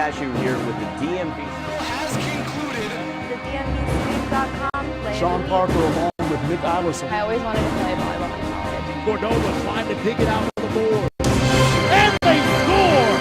Cashew here with the DMV. Has concluded. The DMVSTREAM.COM. Sean Parker along with Nick Allison. I always wanted to play volleyball in college. Cordova trying to dig it out of the board. And they score!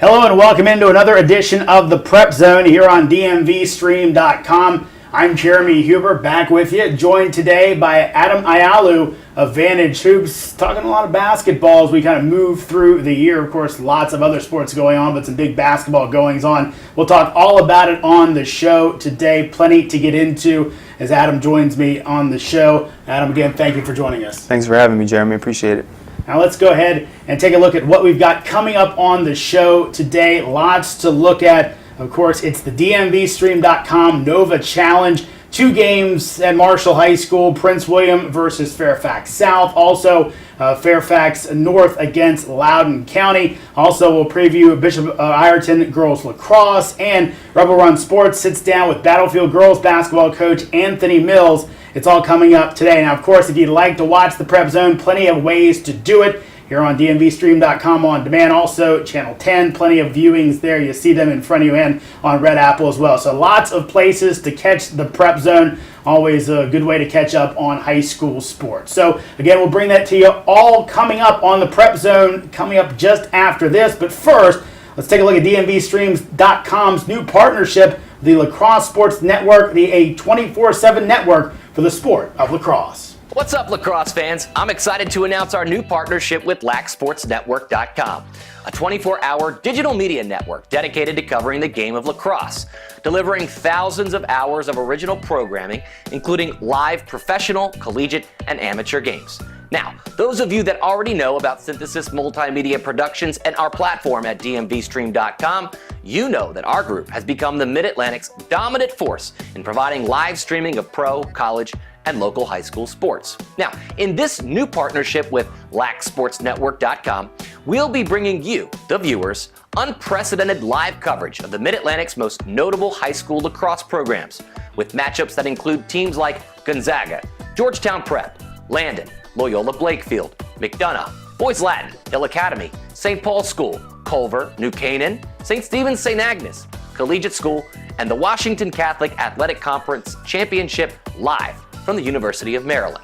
Hello and welcome into another edition of the Prep Zone here on DMVSTREAM.COM. I'm Jeremy Huber, back with you, joined today by Adam Ayalu of Vantage Hoops, talking a lot of basketball as we kind of move through the year. Of course, lots of other sports going on, but some big basketball goings on. We'll talk all about it on the show today. Plenty to get into as Adam joins me on the show. Adam, again, thank you for joining us. Thanks for having me, Jeremy. Appreciate it. Now let's go ahead and take a look at what we've got coming up on the show today. Lots to look at. Of course, it's the DMVSTREAM.COM Nova Challenge. 2 games at Marshall High School, Prince William versus Fairfax South. Also, Fairfax North against Loudoun County. Also, we'll preview Bishop Ireton Girls Lacrosse. And Rebel Run Sports sits down with Battlefield Girls basketball coach Anthony Mills. It's all coming up today. Now, of course, if you'd like to watch the Prep Zone, plenty of ways to do it. Here on DMVSTREAM.COM on demand. Also, Channel 10, plenty of viewings there. You see them in front of you and on Red Apple as well. So lots of places to catch the Prep Zone. Always a good way to catch up on high school sports. So, again, we'll bring that to you all coming up on the Prep Zone, coming up just after this. But first, let's take a look at DMVSTREAM.COM's new partnership, the Lacrosse Sports Network, a 24/7 network for the sport of lacrosse. What's up, lacrosse fans? I'm excited to announce our new partnership with LacSportsNetwork.com, a 24-hour digital media network dedicated to covering the game of lacrosse, delivering thousands of hours of original programming, including live professional, collegiate, and amateur games. Now, those of you that already know about Synthesis Multimedia Productions and our platform at DMVStream.com, you know that our group has become the Mid-Atlantic's dominant force in providing live streaming of pro, college, and local high school sports. Now, in this new partnership with LacSportsNetwork.com, we'll be bringing you, the viewers, unprecedented live coverage of the Mid-Atlantic's most notable high school lacrosse programs, with matchups that include teams like Gonzaga, Georgetown Prep, Landon, Loyola Blakefield, McDonough, Boys Latin, Hill Academy, St. Paul's School, Culver, New Canaan, St. Stephen's St. Agnes, Collegiate School, and the Washington Catholic Athletic Conference Championship live from the University of Maryland.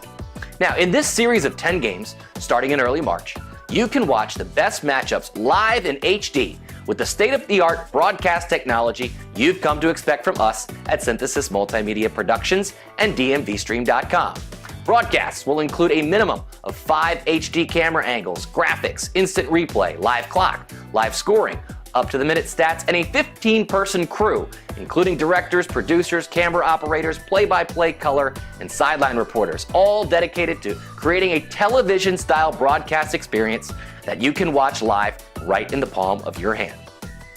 Now, in this series of 10 games, starting in early March, you can watch the best matchups live in HD with the state-of-the-art broadcast technology you've come to expect from us at Synthesis Multimedia Productions and DMVStream.com. Broadcasts will include a minimum of 5 HD camera angles, graphics, instant replay, live clock, live scoring, up-to-the-minute stats, and a 15-person crew, including directors, producers, camera operators, play-by-play color, and sideline reporters, all dedicated to creating a television-style broadcast experience that you can watch live right in the palm of your hand.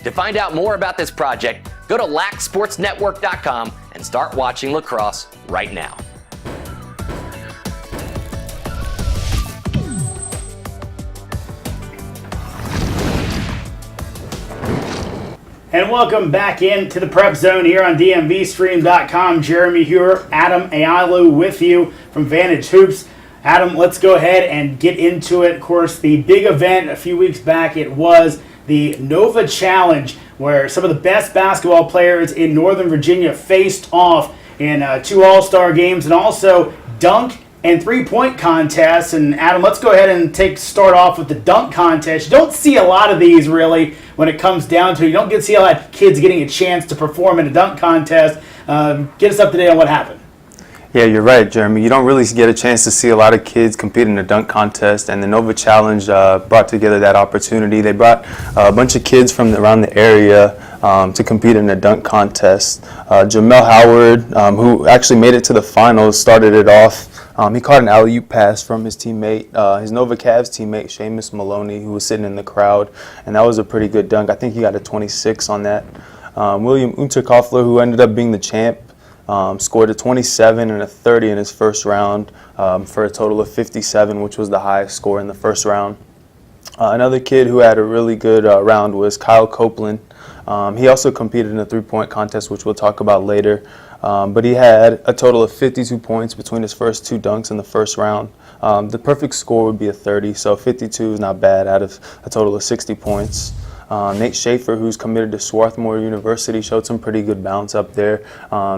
To find out more about this project, go to LacSportsNetwork.com and start watching lacrosse right now. And welcome back into the Prep Zone here on DMVStream.com. Jeremy Huber, Adam Ayalu with you from Vantage Hoops. Adam, let's go ahead and get into it. Of course, the big event a few weeks back, it was the Nova Challenge, where some of the best basketball players in Northern Virginia faced off in 2 All-Star games and also dunk and three-point contests. And Adam, let's go ahead and start off with the dunk contest. You don't see a lot of these really when it comes down to it. You don't get to see a lot of kids getting a chance to perform in a dunk contest. Get us up to date on what happened. Yeah, you're right, Jeremy. You don't really get a chance to see a lot of kids compete in a dunk contest, and the Nova Challenge brought together that opportunity. They brought a bunch of kids from around the area to compete in a dunk contest. Jamel Howard, who actually made it to the finals, started it off. He caught an alley-oop pass from his teammate, his Nova Cavs teammate, Seamus Maloney, who was sitting in the crowd, and that was a pretty good dunk. I think he got a 26 on that. William Unterkoffler, who ended up being the champ, scored a 27 and a 30 in his first round for a total of 57, which was the highest score in the first round. Another kid who had a really good round was Kyle Copeland. He also competed in a three-point contest, which we'll talk about later. But he had a total of 52 points between his first 2 dunks in the first round. The perfect score would be a 30, so 52 is not bad out of a total of 60 points. Nate Schaefer, who's committed to Swarthmore University, showed some pretty good bounce up there.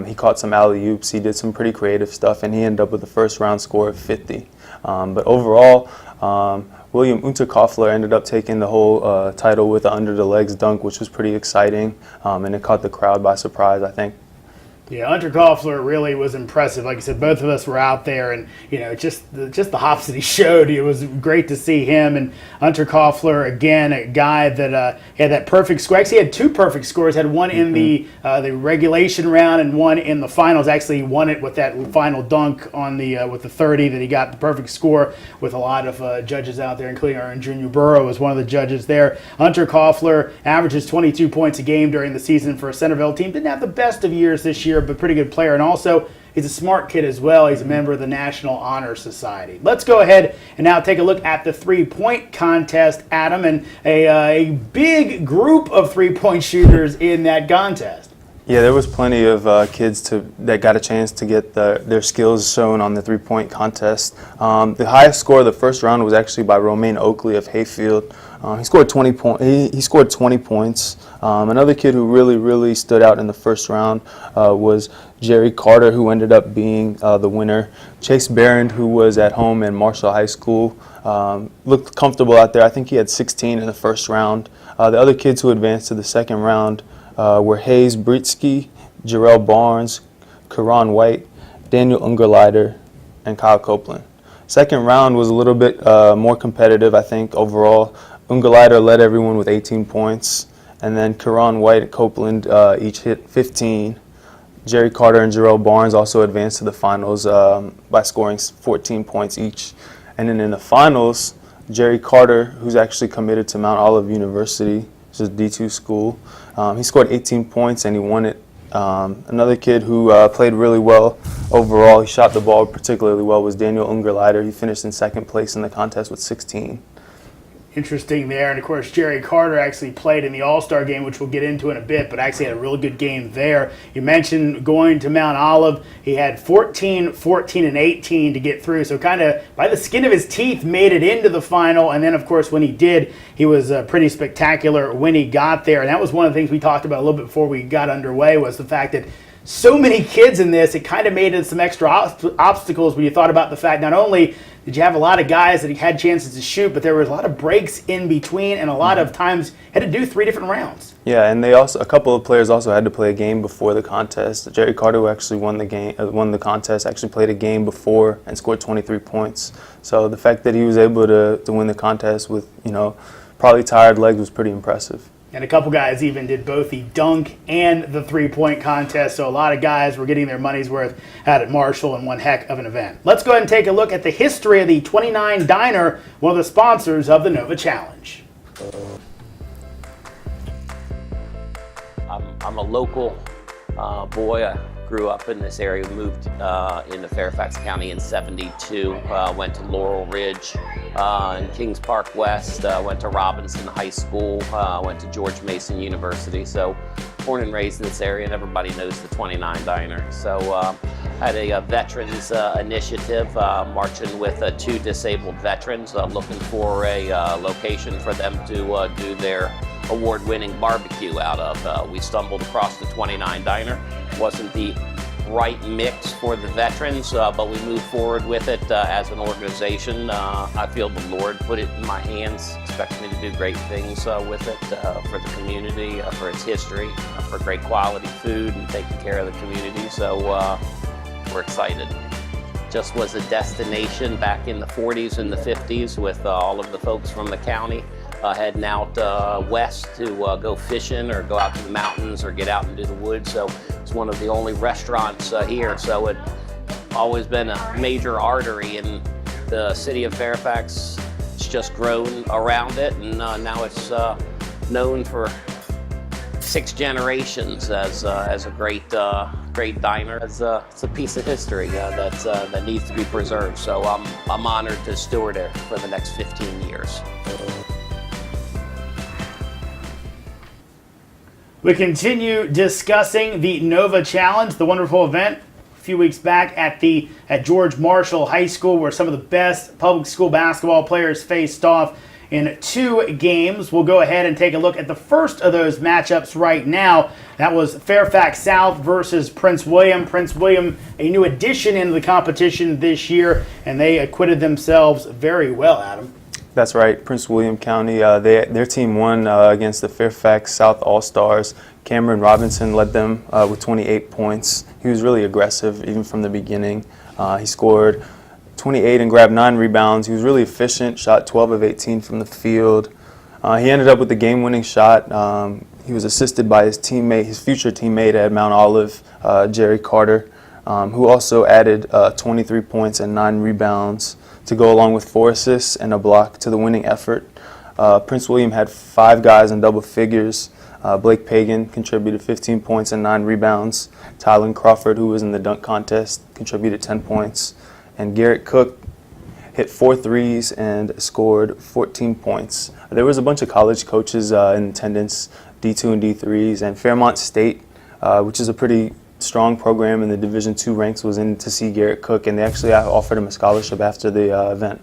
He caught some alley-oops, he did some pretty creative stuff, and he ended up with a first-round score of 50. But overall, William Unterkoffler ended up taking the whole title with an under-the-legs dunk, which was pretty exciting, and it caught the crowd by surprise, I think. Yeah, Unterkoffler really was impressive. Like I said, both of us were out there, and just the hops that he showed, it was great to see him. And Unterkoffler, again, a guy that had that perfect score. Actually, he had two perfect scores. Had one in the regulation round and one in the finals. Actually, he won it with that final dunk on the with the 30 that he got the perfect score. With a lot of judges out there, including our Junior Burrow was one of the judges there. Unterkoffler averages 22 points a game during the season for a Centerville team. Didn't have the best of years this year, but pretty good player. And also, he's a smart kid as well. He's a member of the National Honor Society. Let's go ahead and now take a look at the three-point contest, Adam, and a big group of three-point shooters in that contest. Yeah, there was plenty of kids that got a chance to get their skills shown on the three-point contest. The highest score of the first round was actually by Romaine Oakley of Hayfield. He scored 20 points. Another kid who really stood out in the first round was Jerry Carter, who ended up being the winner. Chase Barron, who was at home in Marshall High School, looked comfortable out there. I think he had 16 in the first round. The other kids who advanced to the second round were Hayes Britsky, Jarrell Barnes, Karan White, Daniel Ungerleider, and Kyle Copeland. Second round was a little bit more competitive, I think, overall. Ungerleider led everyone with 18 points, and then Karan White and Copeland each hit 15. Jerry Carter and Jarrell Barnes also advanced to the finals by scoring 14 points each. And then in the finals, Jerry Carter, who's actually committed to Mount Olive University, which is a D2 school, he scored 18 points and he won it. Another kid who played really well overall, he shot the ball particularly well, was Daniel Ungerleider. He finished in second place in the contest with 16. Interesting there. And, of course, Jerry Carter actually played in the All-Star game, which we'll get into in a bit, but actually had a really good game there. You mentioned going to Mount Olive. He had 14, 14, and 18 to get through, so kind of by the skin of his teeth made it into the final. And then, of course, when he did, he was pretty spectacular when he got there. And that was one of the things we talked about a little bit before we got underway, was the fact that so many kids in this, it kind of made it some extra obstacles when you thought about the fact not only did you have a lot of guys that had chances to shoot, but there was a lot of breaks in between, and a lot of times had to do 3 different rounds. Yeah, and a couple of players also had to play a game before the contest. Jerry Carter, who actually won the contest, actually played a game before and scored 23 points. So the fact that he was able to win the contest with probably tired legs was pretty impressive. And a couple guys even did both the dunk and the three-point contest. So a lot of guys were getting their money's worth out at Marshall in one heck of an event. Let's go ahead and take a look at the history of the 29 Diner, one of the sponsors of the Nova Challenge. I'm a local boy. I grew up in this area, moved into Fairfax County in '72, went to Laurel Ridge in Kings Park West, went to Robinson High School, went to George Mason University. So born and raised in this area, and everybody knows the 29 Diner. So had a veterans initiative, marching with 2 disabled veterans, looking for a location for them to do their award-winning barbecue out of. We stumbled across the 29 Diner. Wasn't the right mix for the veterans, but we moved forward with it as an organization. I feel the Lord put it in my hands, expects me to do great things with it for the community, for its history, for great quality food and taking care of the community. So we're excited. Just was a destination back in the 40s and the 50s with all of the folks from the county heading out west to go fishing or go out to the mountains or get out into the woods. So it's one of the only restaurants here. So it's always been a major artery in the city of Fairfax. It's just grown around it, and now it's known for 6 generations as a great diner. It's a piece of history that needs to be preserved. So I'm honored to steward it for the next 15 years. We continue discussing the Nova Challenge, the wonderful event few weeks back at George Marshall High School, where some of the best public school basketball players faced off in 2 games. We'll go ahead and take a look at the first of those matchups right now. That was Fairfax South versus Prince William. Prince William, a new addition into the competition this year, and they acquitted themselves very well, Adam. That's right, Prince William County. Their team won against the Fairfax South All-Stars. Cameron Robinson led them with 28 points. He was really aggressive even from the beginning. He scored 28 and grabbed 9 rebounds. He was really efficient, shot 12 of 18 from the field. He ended up with the game-winning shot. He was assisted by his teammate, his future teammate at Mount Olive, Jerry Carter, who also added 23 points and 9 rebounds to go along with 4 assists and a block to the winning effort. Prince William had 5 guys in double figures. Blake Pagan contributed 15 points and 9 rebounds. Tylen Crawford, who was in the dunk contest, contributed 10 points. And Garrett Cook hit 4 threes and scored 14 points. There was a bunch of college coaches in attendance, D2 and D3s, and Fairmont State, which is a pretty strong program in the Division II ranks, was in to see Garrett Cook, and they actually offered him a scholarship after the event.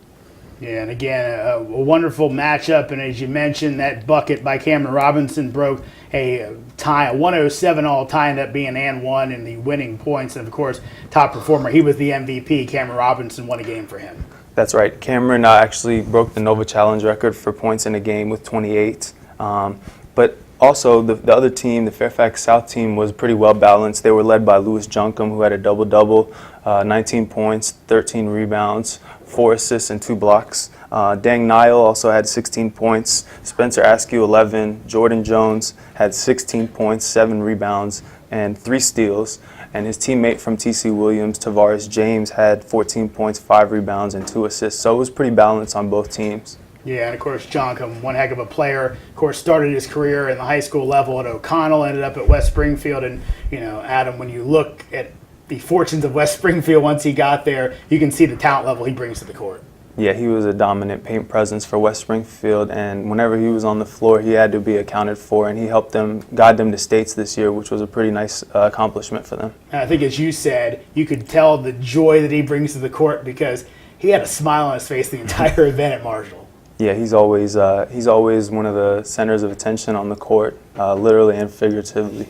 Yeah, and again, a wonderful matchup, and as you mentioned, that bucket by Cameron Robinson broke a tie, a 107 all tie, ended up being and 1 in the winning points, and of course, top performer, he was the MVP. Cameron Robinson won a game for him. That's right. Cameron actually broke the Nova Challenge record for points in a game with 28, but also, the other team, the Fairfax South team, was pretty well balanced. They were led by Lewis Junkum, who had a double-double, 19 points, 13 rebounds, 4 assists, and 2 blocks. Dang Nile also had 16 points. Spencer Askew, 11. Jordan Jones had 16 points, 7 rebounds, and 3 steals. And his teammate from TC Williams, Tavares James, had 14 points, 5 rebounds, and 2 assists. So it was pretty balanced on both teams. Yeah, and of course, Jonkum, one heck of a player. Of course, started his career in the high school level at O'Connell, ended up at West Springfield. And, you know, Adam, when you look at the fortunes of West Springfield once he got there, you can see the talent level he brings to the court. Yeah, he was a dominant paint presence for West Springfield, and whenever he was on the floor, he had to be accounted for, and he helped them, guide them to states this year, which was a pretty nice accomplishment for them. And I think, as you said, you could tell the joy that he brings to the court because he had a smile on his face the entire event at Marshall. Yeah, he's always one of the centers of attention on the court, literally and figuratively.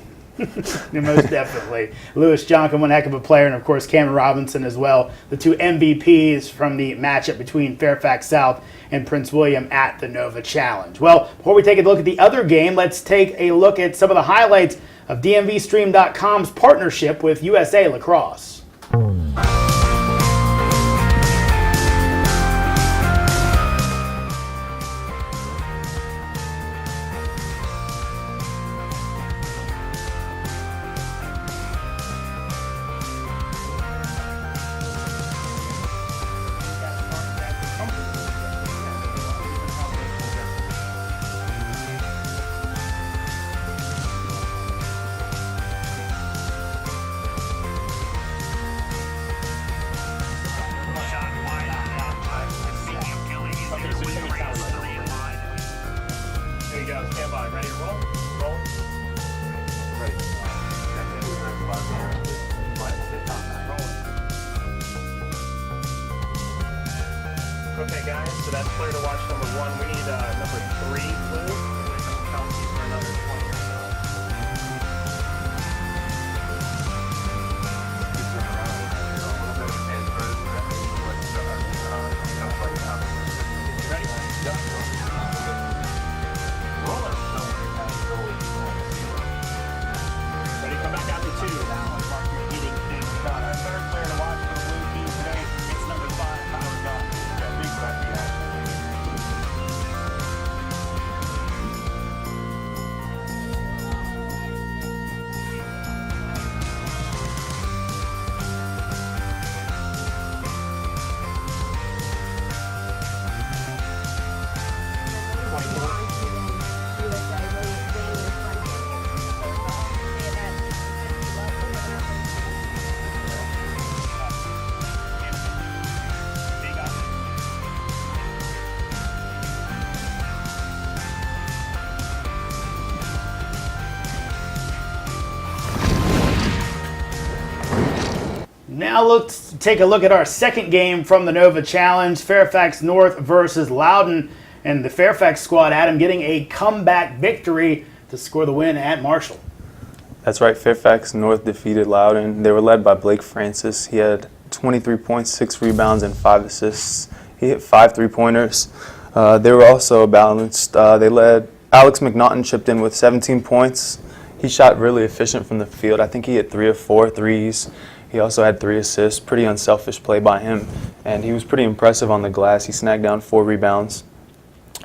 Most definitely. Lewis Jonkum, one heck of a player, and of course Cameron Robinson as well, the 2 MVPs from the matchup between Fairfax South and Prince William at the Nova Challenge. Well, before we take a look at the other game, let's take a look at some of the highlights of DMVSTREAM.com's partnership with USA Lacrosse. Okay, guys, so that's clear to watch number 1. We need number 3, Blue. Kelsey for another 20 or so. Ready? Roll it. Ready, come back out to 2. Third player to watch for the blue team today, it's number 5, Tyler Gunn. Now let's take a look at our second game from the Nova Challenge, Fairfax North versus Loudon. And the Fairfax squad, Adam, getting a comeback victory to score the win at Marshall. That's right, Fairfax North defeated Loudon. They were led by Blake Francis. He had 23 points, 6 rebounds, and 5 assists. He hit 5 3-pointers. They were also balanced. They led, Alex McNaughton chipped in with 17 points. He shot really efficient from the field. I think he hit 3 of 4 threes. He also had 3 assists, pretty unselfish play by him. And he was pretty impressive on the glass. He snagged down 4 rebounds.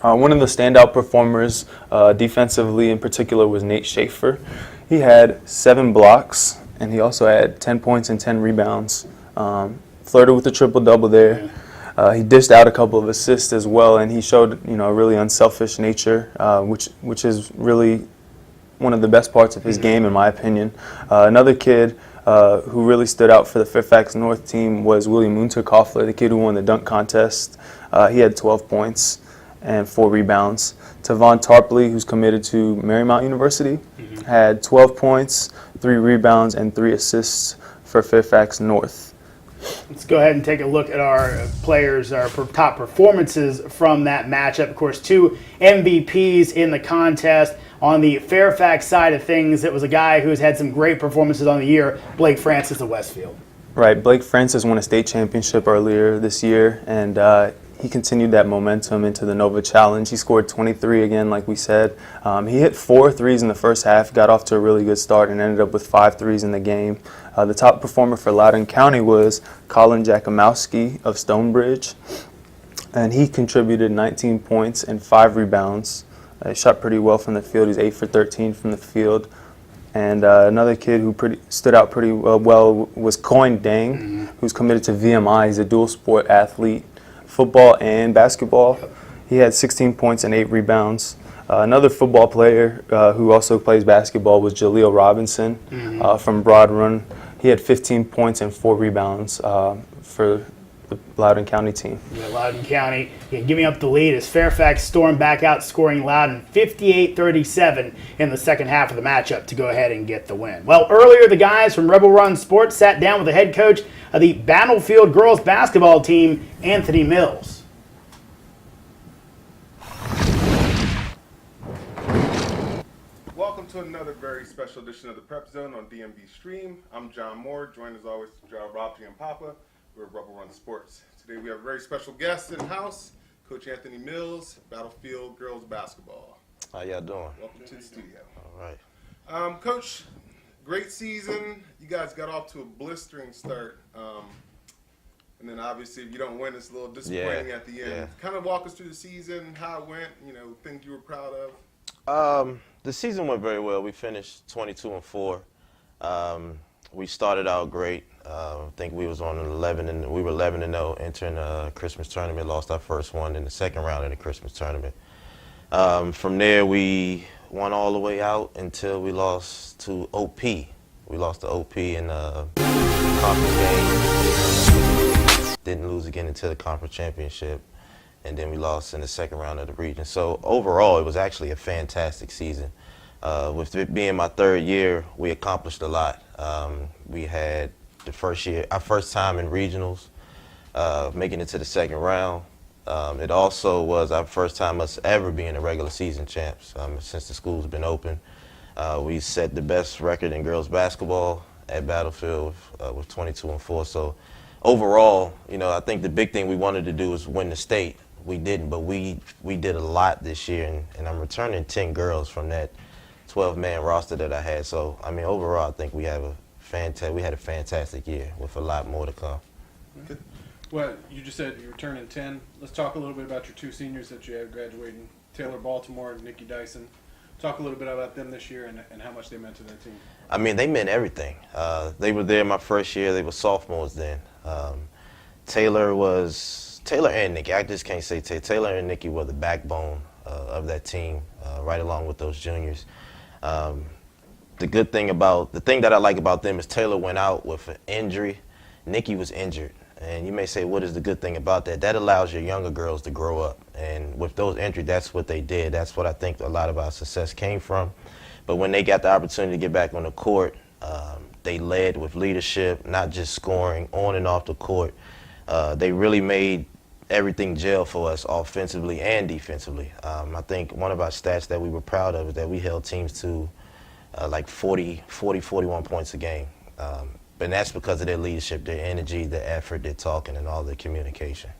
One of the standout performers defensively in particular was Nate Schaefer. He had 7 blocks, and he also had 10 points and 10 rebounds. Flirted with a triple-double there. He dished out a couple of assists as well, and he showed a really unselfish nature, which is really one of the best parts of his game, in my opinion. Another kid who really stood out for the Fairfax North team was William Unterkoffler, the kid who won the dunk contest. He had 12 points and 4 rebounds. Tavon Tarpley, who's committed to Marymount University, had 12 points, 3 rebounds, and 3 assists for Fairfax North. Let's go ahead and take a look at our players, our top performances from that matchup. Of course, 2 MVPs in the contest. On the Fairfax side of things, it was a guy who's had some great performances on the year, Blake Francis of Westfield. Right, Blake Francis won a state championship earlier this year, and he continued that momentum into the Nova Challenge. He scored 23 again, like we said. He hit 4 threes in the first half, got off to a really good start, and ended up with 5 threes in the game. The top performer for Loudoun County was Colin Jakimowski of Stonebridge, and he contributed 19 points and 5 rebounds. He shot pretty well from the field. He's 8 for 13 from the field. And another kid who stood out pretty well was Coin Dang, who's committed to VMI. He's a dual sport athlete, football and basketball. He had 16 points and 8 rebounds. Another football player who also plays basketball was Jaleel Robinson from Broad Run. He had 15 points and 4 rebounds for the Loudoun County team. Yeah, Loudoun County giving up the lead as Fairfax stormed back out, scoring Loudoun 58-37 in the second half of the matchup to go ahead and get the win. Well, earlier the guys from Rebel Run Sports sat down with the head coach of the Battlefield girls basketball team, Anthony Mills. Welcome to another very special edition of the Prep Zone on DMV Stream. I'm John Moore, joined as always by Rob G. and Papa. We're Rebel Run Sports. Today we have a very special guest in the house, Coach Anthony Mills, Battlefield girls basketball. How y'all doing? Welcome to the studio. All right. Coach, great season. You guys got off to a blistering start. And then obviously if you don't win, it's a little disappointing at the end. Yeah. Kind of walk us through the season, how it went, things you were proud of. The season went very well. We finished 22-4. We started out great. I think we was on 11-0 entering the Christmas tournament. Lost our first one in the second round of the Christmas tournament. From there, we won all the way out until we lost to OP. We lost to OP in the conference game. Didn't lose again until the conference championship. And then we lost in the second round of the region. So overall, it was actually a fantastic season. With it being my 3rd year, we accomplished a lot. We had our first time in regionals, making it to the second round. It also was our first time us ever being a regular season champs since the school's been open. We set the best record in girls basketball at Battlefield with 22-4. So overall, I think the big thing we wanted to do was win the state. We didn't, but we did a lot this year, and I'm returning 10 girls from that 12-man roster that I had. So, overall, I think we had a fantastic year with a lot more to come. Well, you just said you were turning 10. Let's talk a little bit about your 2 seniors that you had graduating, Taylor Baltimore and Nikki Dyson. Talk a little bit about them this year and how much they meant to that team. They meant everything. They were there my first year. They were sophomores then. Taylor and Nikki, I just can't say Taylor and Nikki were the backbone of that team, right along with those juniors. The thing that I like about them is Taylor went out with an injury. Nikki was injured. And you may say, what is the good thing about that? That allows your younger girls to grow up. And with those injuries, that's what they did. That's what I think a lot of our success came from. But when they got the opportunity to get back on the court, They led with leadership, not just scoring on and off the court. They really made everything gel for us offensively and defensively. I think one of our stats that we were proud of is that we held teams to like 41 points a game. But that's because of their leadership, their energy, their effort, their talking, and all their communication.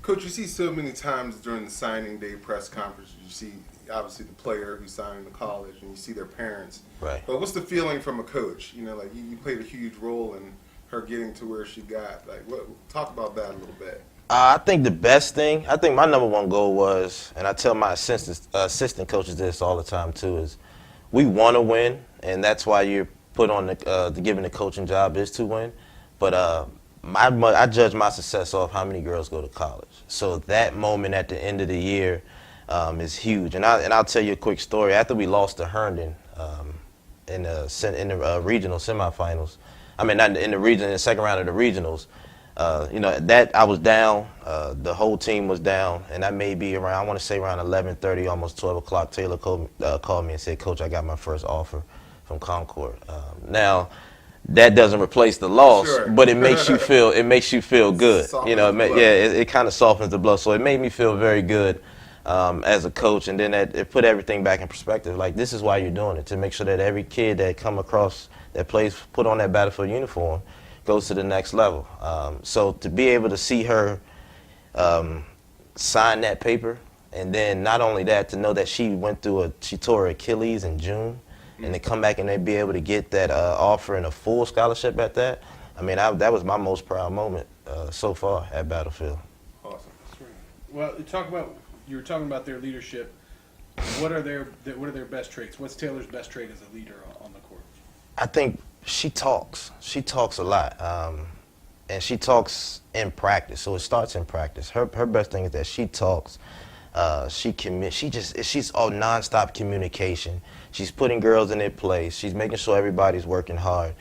Coach, you see so many times during the signing day press conference, you see obviously the player who's signing to college, and you see their parents. Right. But what's the feeling from a coach? You know, like you played a huge role in her getting to where she got. Like, talk about that a little bit. I think the best thing, I think my number one goal was, and I tell my assistant coaches this all the time too, is we want to win, and that's why you're put on the given the coaching job is to win. But I judge my success off how many girls go to college. So that moment at the end of the year is huge. And I'll tell you a quick story. After we lost to Herndon in the regional semifinals, I mean not in the second round of the regionals. That I was down, the whole team was down, and that may be around, I want to say around 11:30, almost 12 o'clock. Taylor called me and said, "Coach, I got my first offer from Concord." Now, that doesn't replace the loss, Sure. but it makes you feel good. It kind of softens the blow. So it made me feel very good as a coach, and then it put everything back in perspective. Like, this is why you're doing it, to make sure that every kid that come across that plays, put on that Battlefield uniform, goes to the next level. So to be able to see her sign that paper, and then not only that, to know that she tore her Achilles in June, and to come back and then be able to get that offer and a full scholarship at that, I mean, that was my most proud moment so far at Battlefield. Awesome. Well, you were talking about their leadership. What are their best traits? What's Taylor's best trait as a leader on the court? I think she talks. She talks a lot, and she talks in practice. So it starts in practice. Her best thing is that she talks. She's all nonstop communication. She's putting girls in their place. She's making sure everybody's working hard.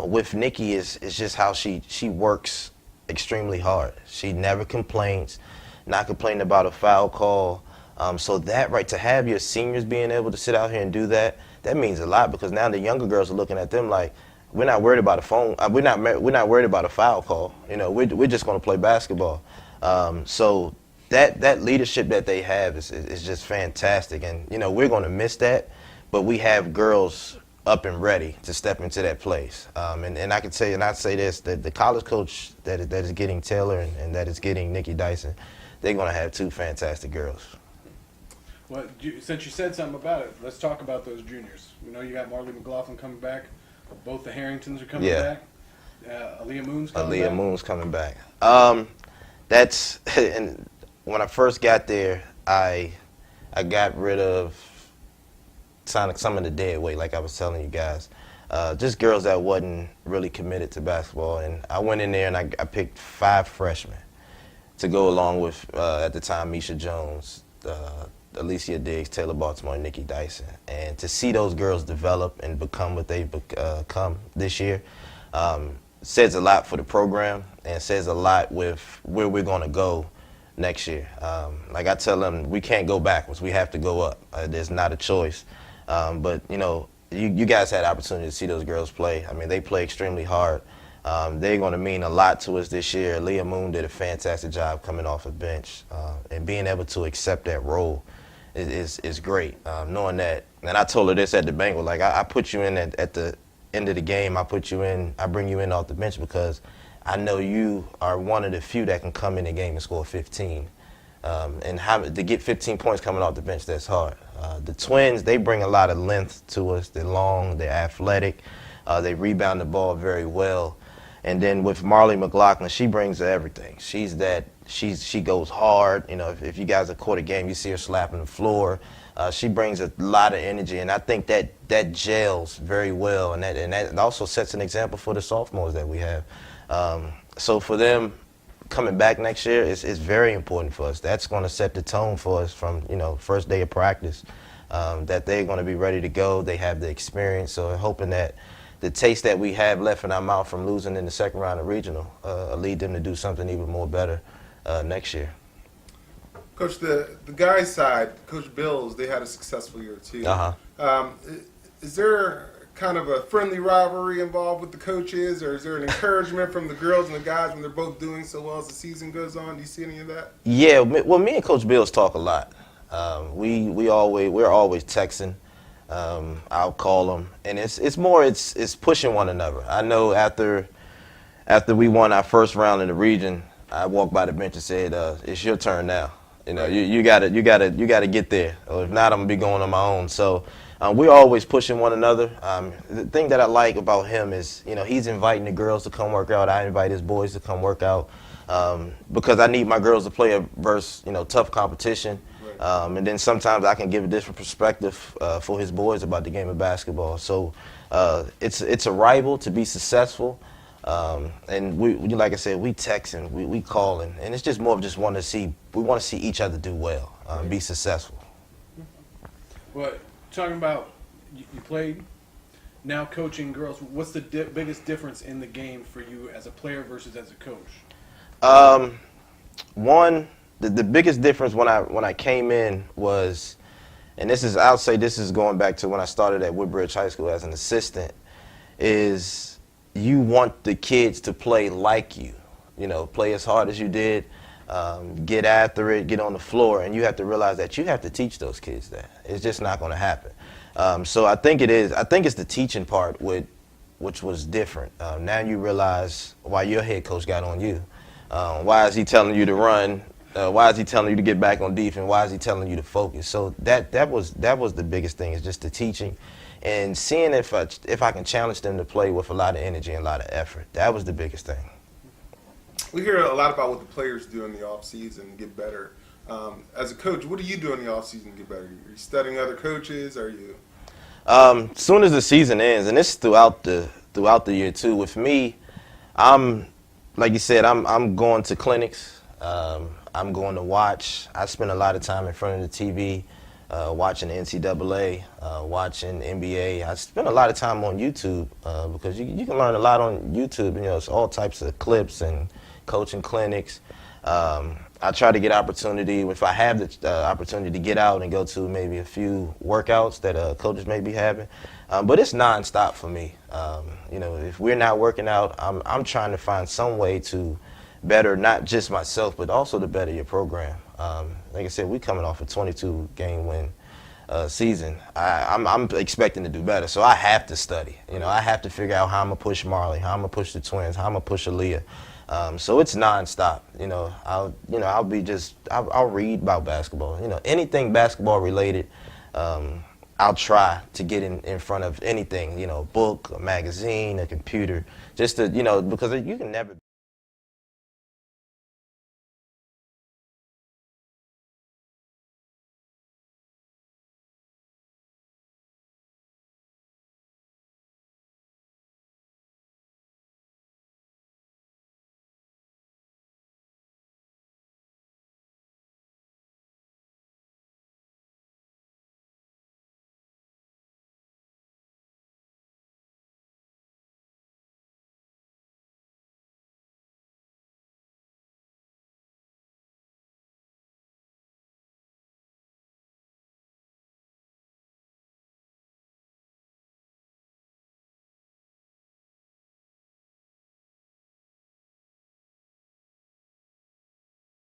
With Nikki, it's just how she works extremely hard. She never complains, not complaining about a foul call. So that, right, to have your seniors being able to sit out here and do that, that means a lot, because now the younger girls are looking at them like, we're not worried about a phone. We're not worried about a foul call. We're just going to play basketball. So that leadership that they have is just fantastic, and we're going to miss that, but we have girls up and ready to step into that place. And I can tell you, and I'd say this, that the college coach that is getting Taylor and that is getting Nikki Dyson, they're going to have two fantastic girls. Well, since you said something about it, let's talk about those juniors. You got Marley McLaughlin coming back. Both the Harringtons are coming back. Aaliyah Moon's coming back. Aaliyah Moon's coming back. That's, and when I first got there, I got rid of some of the dead weight, like I was telling you guys. Just girls that wasn't really committed to basketball. And I went in there and I picked 5 freshmen to go along with, at the time, Misha Jones, Alicia Diggs, Taylor Baltimore, and Nikki Dyson. And to see those girls develop and become what they've become this year says a lot for the program, and says a lot with where we're going to go next year. Like I tell them, we can't go backwards. We have to go up. There's not a choice. But, you guys had the opportunity to see those girls play. I mean, they play extremely hard. They're going to mean a lot to us this year. Leah Moon did a fantastic job coming off the bench, and being able to accept that role is great. Knowing that, and I told her this at the banquet, like I put you in at the end of the game. I bring you in off the bench because I know you are one of the few that can come in the game and score 15. And to get 15 points coming off the bench, that's hard. The twins, they bring a lot of length to us. They're long, they're athletic, they rebound the ball very well. And then with Marley McLaughlin, she brings everything. She goes hard. If you guys have caught a game, you see her slapping the floor. She brings a lot of energy, and I think that gels very well, and that also sets an example for the sophomores that we have. So for them coming back next year is very important for us. That's going to set the tone for us from first day of practice, that they're going to be ready to go. They have the experience, so I'm hoping that the taste that we have left in our mouth from losing in the second round of regional lead them to do something even more better next year. Coach, the guys' side, Coach Bills, they had a successful year too. Uh-huh. Is there kind of a friendly rivalry involved with the coaches, or is there an encouragement from the girls and the guys when they're both doing so well as the season goes on? Do you see any of that? Yeah, well, me and Coach Bills talk a lot. We're always texting. I'll call them, and it's pushing one another. I know after we won our first round in the region, I walked by the bench and said, "It's your turn now. You know, you gotta get there, or if not, I'm gonna be going on my own." So we're always pushing one another. The thing that I like about him is, he's inviting the girls to come work out. I invite his boys to come work out because I need my girls to play versus tough competition. And then sometimes I can give a different perspective for his boys about the game of basketball. So it's a rival to be successful. And we, like I said, we texting, we calling, and it's just more of just we want to see each other do well, be successful. Well, talking about you played, now coaching girls. What's the biggest difference in the game for you as a player versus as a coach? The biggest difference when I came in was, and I'll say this is going back to when I started at Woodbridge High School as an assistant, is you want the kids to play like you, play as hard as you did, get after it, get on the floor, and you have to realize that you have to teach those kids that. It's just not going to happen. So I think it's the teaching part which was different. Now you realize why your head coach got on you. Why is he telling you to run? Why is he telling you to get back on defense? Why is he telling you to focus? So that was the biggest thing, is just the teaching and seeing if I can challenge them to play with a lot of energy and a lot of effort. That was the biggest thing. We hear a lot about what the players do in the off season to get better. As a coach, what do you do in the off season to get better? Are you studying other coaches? Are you? Soon as the season ends, and it's throughout the year too. With me, like you said, I'm going to clinics. I'm going to watch. I spend a lot of time in front of the TV, watching the NCAA, watching NBA. I spend a lot of time on YouTube because you can learn a lot on YouTube. It's all types of clips and coaching clinics. I try to get opportunity, if I have the opportunity to get out and go to maybe a few workouts that coaches may be having. But it's nonstop for me. If we're not working out, I'm trying to find some way to better not just myself, but also to better your program. Like I said, we coming off a 22-game win season. I'm expecting to do better, so I have to study. I have to figure out how I'm gonna push Marley, how I'm gonna push the twins, how I'm gonna push Aaliyah. So it's nonstop. I'll read about basketball. Anything basketball related. I'll try to get in front of anything. Book, a magazine, a computer, just to because you can never.